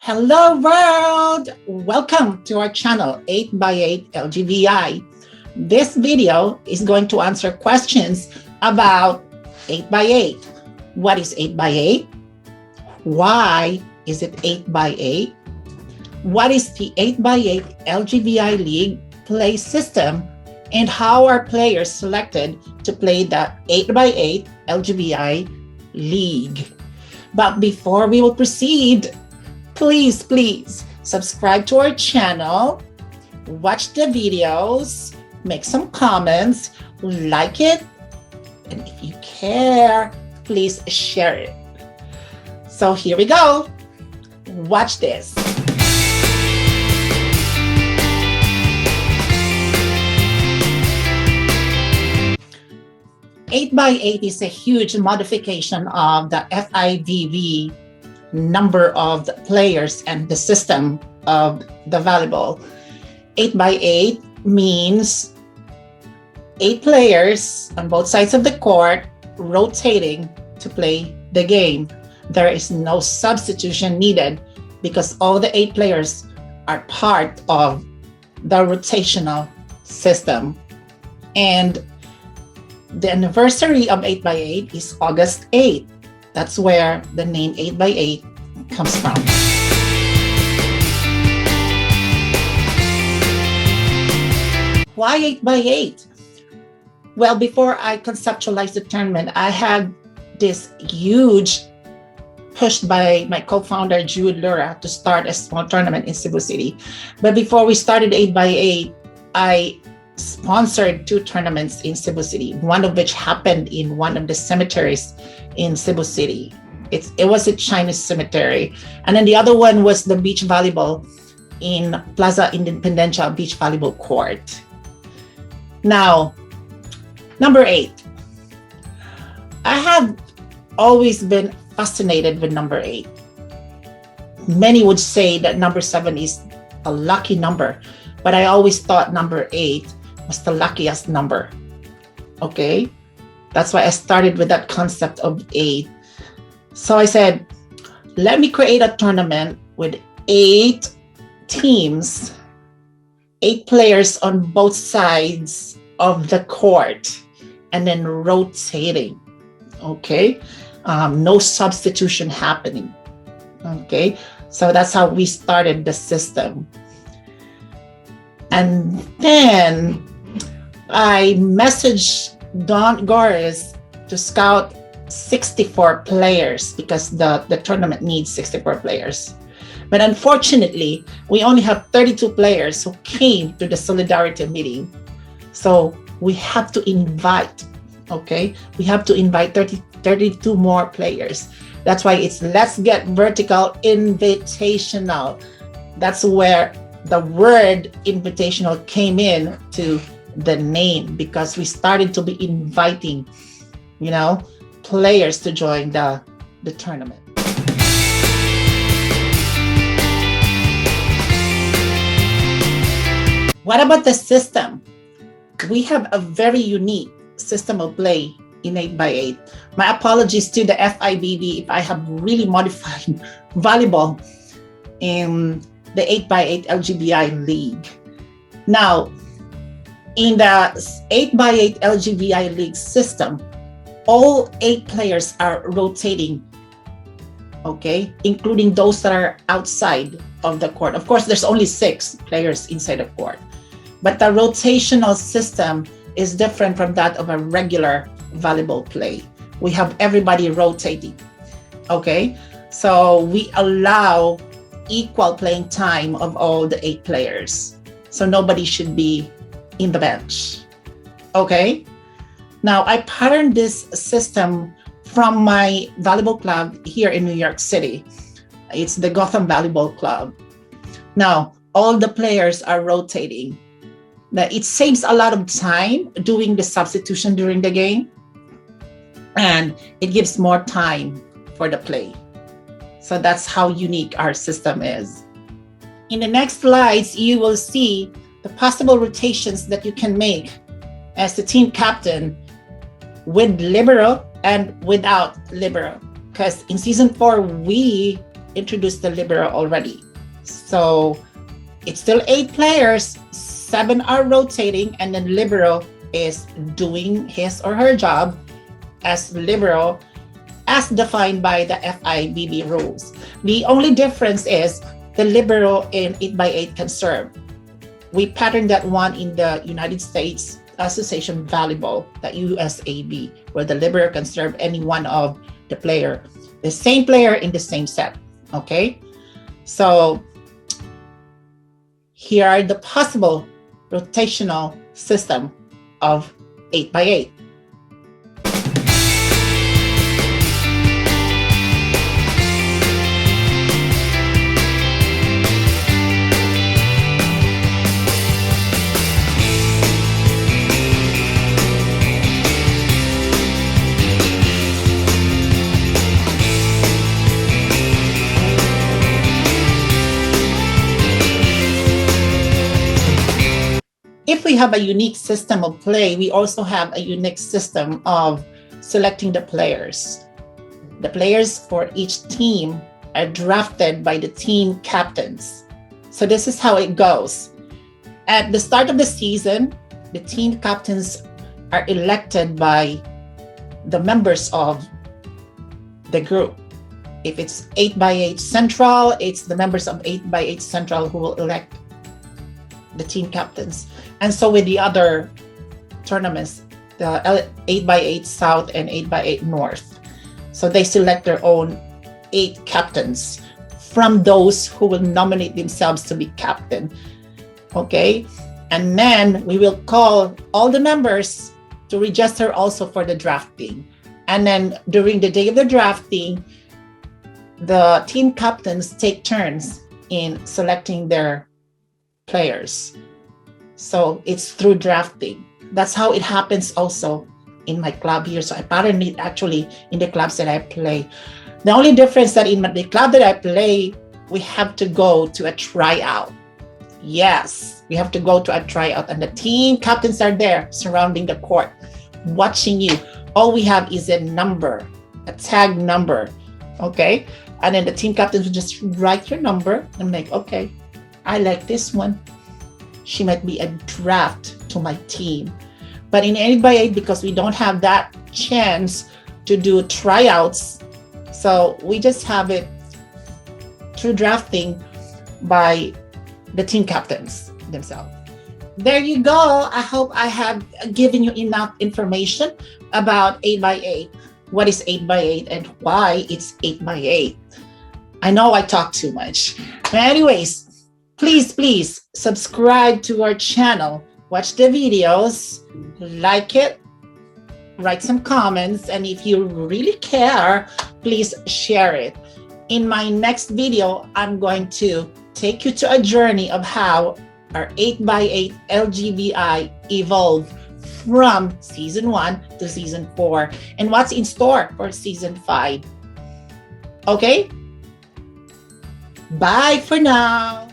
Hello world! Welcome to our channel 8x8 LGVI. This video is going to answer questions about 8x8. What is 8x8? Why is it 8x8? What is the 8x8 LGVI League play system? And how are players selected to play the 8x8 LGVI League? But before we will proceed, please subscribe to our channel, watch the videos, make some comments, like it, and if you care, please share it. So here we go. Watch this. Eight by eight is a huge modification of the FIVV number of the players and the system of the volleyball. 8x8 means 8 players on both sides of the court rotating to play the game. There is no substitution needed because all the 8 players are part of the rotational system. And the anniversary of 8x8 is August 8th. That's where the name 8x8 comes from. Why 8x8? Well, before I conceptualized the tournament, I had this huge push by my co-founder, Jude Lura, to start a small tournament in Cebu City. But before we started 8x8, I sponsored 2 tournaments in Cebu City, one of which happened in one of the cemeteries in Cebu City. It was a Chinese cemetery. And then the other one was the beach volleyball in Plaza Independencia Beach Volleyball Court. Now, number 8. I have always been fascinated with number 8. Many would say that number 7 is a lucky number, but I always thought number 8 was the luckiest number. Okay? That's why I started with that concept of 8. So I said, let me create a tournament with 8 teams, 8 players on both sides of the court, and then rotating. Okay? No substitution happening. Okay? So that's how we started the system. And then I messaged Don Goris to scout 64 players because the tournament needs 64 players. But unfortunately, we only have 32 players who came to the solidarity meeting. So we have to invite, okay? We have to invite 32 more players. That's why it's Let's Get Vertical Invitational. That's where the word invitational came in to the name, because we started to be inviting, players to join the tournament. What about the system? We have a very unique system of play in 8x8. My apologies to the FIVB if I have really modified volleyball in the 8x8 LGVI League. Now, in the 8x8 LGVI League system, all 8 players are rotating, okay, including those that are outside of the court. Of course, there's only 6 players inside the court, but the rotational system is different from that of a regular volleyball play. We have everybody rotating, okay? So we allow equal playing time of all the 8 players. So nobody should be in the bench, okay? Now, I patterned this system from my volleyball club here in New York City. It's the Gotham Volleyball Club. Now, all the players are rotating. Now, it saves a lot of time doing the substitution during the game, and it gives more time for the play. So that's how unique our system is. In the next slides, you will see the possible rotations that you can make as the team captain with libero and without libero. Because in season 4, we introduced the libero already. So it's still 8 players, 7 are rotating, and then libero is doing his or her job as libero as defined by the FIBB rules. The only difference is the libero in 8x8 can serve. We patterned that one in the United States Association Volleyball, the USAB, where the libero can serve any one of the player, the same player in the same set. Okay, so here are the possible rotational system of 8x8. If we have a unique system of play, we also have a unique system of selecting the players. The players for each team are drafted by the team captains. So this is how it goes. At the start of the season, the team captains are elected by the members of the group. If it's 8x8 Central, it's the members of 8x8 Central who will elect the team captains. And so with the other tournaments, the 8x8 South and 8x8 North. So they select their own 8 captains from those who will nominate themselves to be captain. Okay? And then we will call all the members to register also for the drafting. And then during the day of the drafting, the team captains take turns in selecting their players. So it's through drafting. That's how it happens also in my club here. So I patterned it actually in the clubs that I play. The only difference that in the club that I play, we have to go to a tryout. Yes, we have to go to a tryout, and the team captains are there surrounding the court, watching you. All we have is a number, a tag number. Okay. And then the team captains will just write your number and make, okay, I like this one. She might be a draft to my team. But in 8x8, because we don't have that chance to do tryouts, so we just have it through drafting by the team captains themselves. There you go. I hope I have given you enough information about 8x8. What is 8x8 and why it's 8x8. I know I talk too much. But anyways, please subscribe to our channel, watch the videos, like it, write some comments, and if you really care, please share it. In my next video, I'm going to take you to a journey of how our 8x8 LGVI evolved from season 1 to season 4 and what's in store for season 5. Okay? Bye for now.